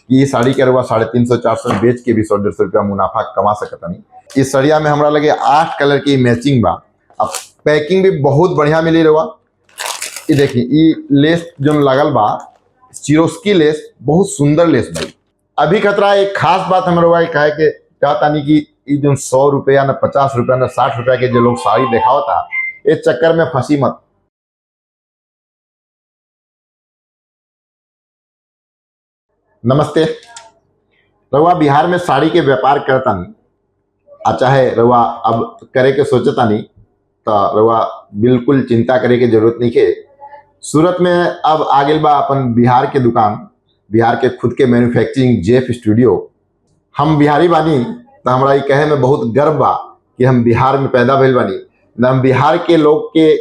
कि ये साड़ी के रउआ 350-400 में बेच के भी 100-150 रुपया मुनाफा कमा सकता नहीं। इस सड़िया में हमरा लगे 8 कलर की मैचिंग बा। अब पैकिंग भी बहुत बढ़िया मिली रउआ। ये देखिए ये लेस जो लगल बा चिरोस्की लेस, बहुत सुंदर लेस भाई। अभी खतरा एक खास बात हम रउआ कहे के चाहता नहीं कि ये जो 100 रुपया न 50 रुपया न 60 रुपया के जो लोग साड़ी दिखाओ था, इस चक्कर में फंसी मत। नमस्ते। रउआ बिहार में साड़ी के व्यापार करता नहीं आ, चाहे रउआ अब करे के सोचता नहीं तो रउआ बिल्कुल चिंता करे के जरूरत नहीं है। सूरत में अब आ गई बा अपन बिहार के दुकान, बिहार के खुद के मैन्युफैक्चरिंग जेफ स्टूडियो। हम बिहारी बानी तो हमरा ये कहे में बहुत गर्व बा कि हम बिहार में पैदा भइल बानी, न हम बिहार के लोग के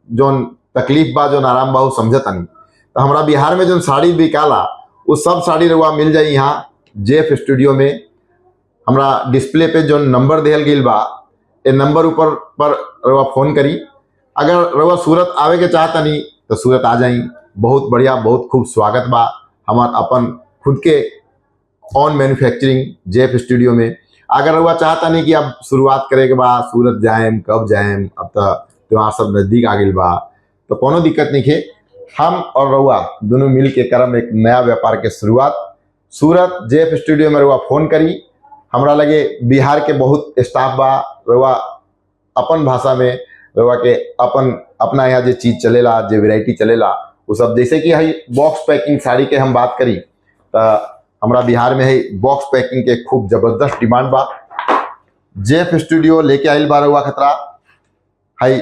जो तकलीफ बा, जो आराम बा, वो समझता नहीं। तो हमरा बिहार में जो साड़ी बिकाला वो सब साड़ी रउआ मिल जाई यहाँ जेफ स्टूडियो में। हमरा डिस्प्ले पे जो नंबर दिहल गई बा, ये नंबर ऊपर पर रउआ फोन करी। अगर रउआ सूरत आवे के चाहता नहीं तो सूरत आ जाई। बहुत बढ़िया, बहुत खूब स्वागत बा हमार अपन खुद के ऑन मैन्युफैक्चरिंग जेफ स्टूडियो में। अगर रउआ चाहता नहीं कि अब शुरुआत करे के बाद सूरत जाएम, कब जाएम, अब तो त्योहार सब नजदीक आ गई बा, तो कोनो दिक्कत नहीं है। हम और रउआ दोनों मिल के करम एक नया व्यापार के शुरुआत। सूरत जेफ स्टूडियो में रउआ फोन करी। हमरा लगे बिहार के बहुत स्टाफ बा, रउआ अपन भाषा में रउआ के अपन अपना यहाँ जो चीज चलेला, जो वेराइटी चलेला वो सब, जैसे कि है बॉक्स पैकिंग साड़ी के हम बात करी तो हमरा बिहार में है बॉक्स पैकिंग के खूब जबरदस्त डिमांड बा। जेफ स्टूडियो लेके आइल बा रउआ खतरा है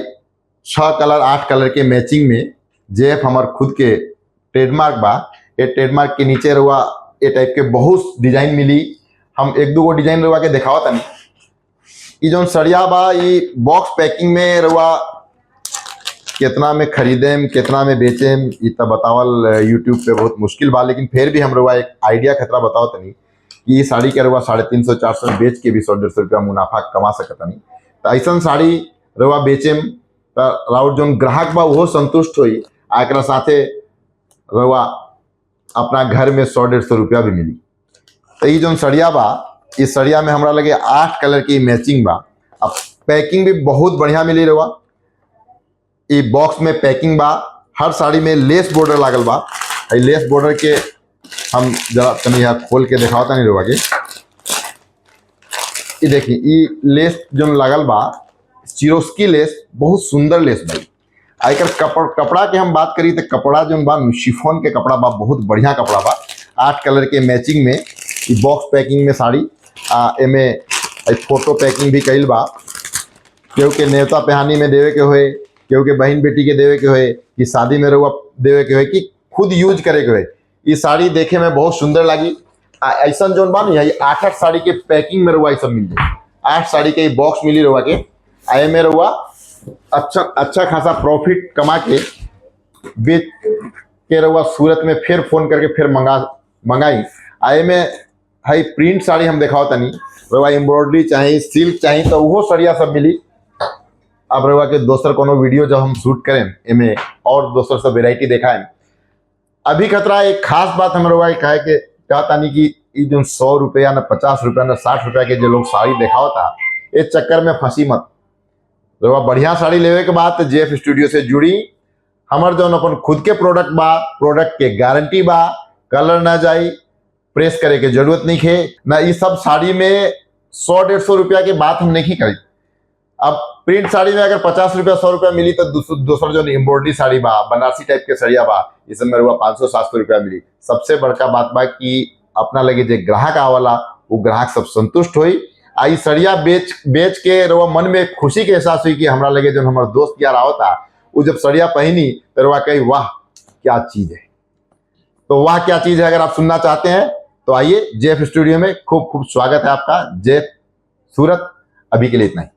6 कलर 8 कलर के मैचिंग में। जेफ हमार खुद के ट्रेडमार्क बा। ये ट्रेडमार्क के नीचे रउआ ये टाइप के बहुत डिजाइन मिली। हम एक दो डिजाइन रउआ के दिखावा तनी। ये जो सड़िया बा ये बॉक्स पैकिंग में रउआ कितना में खरीदेम, कितना में बेचेम, ये तो बतावल यूट्यूब पे बहुत मुश्किल बा, लेकिन फिर भी हम रउआ एक आइडिया खतरा बताओ तनी कि ये साड़ी के रउआ 350-400 में बेच के भी 100-150 रुपया मुनाफा कमा सकता नहीं। तो ऐसा साड़ी रउआ बेचेम तो राउर जो ग्राहक बा वो संतुष्ट हुई, एकरा साथे रउआ अपना घर में 100-150 रुपया भी मिली। तो ये जो सड़िया बा, इस सड़िया में हमरा लगे 8 कलर की मैचिंग बा। अब पैकिंग भी बहुत बढ़िया मिली रउआ। ये बॉक्स में पैकिंग बा, हर साड़ी में लेस बॉर्डर लागल बा। लेस बॉर्डर के हम जरा तनी यहाँ खोल के दिखावता नहीं रउआ के। ये देखिए ये लेस जो लागल बा चिरोस्की लेस, बहुत सुंदर लेस भाई। आकर कपड़ा के हम बात करी तो कपड़ा जो बा शिफॉन के कपड़ा बा, बहुत बढ़िया कपड़ा बा। 8 कलर के मैचिंग में ये बॉक्स पैकिंग में साड़ी एमे फोटो पैकिंग भी कइल बा। केहू के नेवता पेहानी में देवे के होए, केहू के बहन बेटी के देवे के होए, कि शादी में रउआ देवे के होए, कि खुद यूज करे के होए, ये साड़ी देखे में बहुत सुंदर लगी। ऐसा जो बा नहीं 8 साड़ी के पैकिंग में रउआ ये सब मिल जाए। 8 साड़ी के बॉक्स मिली रउआ के। आए में रउआ अच्छा खासा प्रॉफिट कमा के बेच के रउआ सूरत में फिर फोन करके फिर मंगाई। आए में है प्रिंट साड़ी हम दिखाओ तनी, रउआ एम्ब्रॉयडरी चाहे सिल्क चाहे तो वो सड़िया सब मिली। अब रउआ के दोसर कोनो वीडियो जब हम शूट करें इमें और दोसर सब वेराइटी दिखाएं। अभी खतरा एक खास बात हम रउआ कहे के चाहता नहीं कि ये जो 100 रुपया न 50 रुपया न 60 रुपया के जो लोग साड़ी दिखाओ था, इस चक्कर में फंसी मत। रउआ बढ़िया साड़ी लेवे के बाद तो जेफ स्टूडियो से जुड़ी। हमार जो अपन खुद के प्रोडक्ट बा, प्रोडक्ट के गारंटी बा, कलर ना जाई, प्रेस करे के जरूरत नहीं है ना। ये सब साड़ी में 100-150 रुपया के बात हम नहीं करी। अब प्रिंट साड़ी में अगर 50 रुपया 100 रुपया मिली तो दोसर जो एम्ब्रॉयडरी साड़ी बा, बनारसी टाइप के सड़िया बा, इस में रउआ 500-700 रुपया मिली। सबसे बड़का बात बा कि अपना लगे जो ग्राहक आवला वो ग्राहक सब संतुष्ट हुई। आई सड़िया बेच के रउआ मन में खुशी के एहसास हुई कि हमरा लगे जो हमारे दोस्त यार आवता वो जब सड़िया पहनी तो रउआ कही वाह क्या चीज है। तो वाह क्या चीज है अगर आप सुनना चाहते हैं तो आइए जेफ स्टूडियो में। खूब खूब स्वागत है आपका जेफ सूरत। अभी के लिए इतना ही।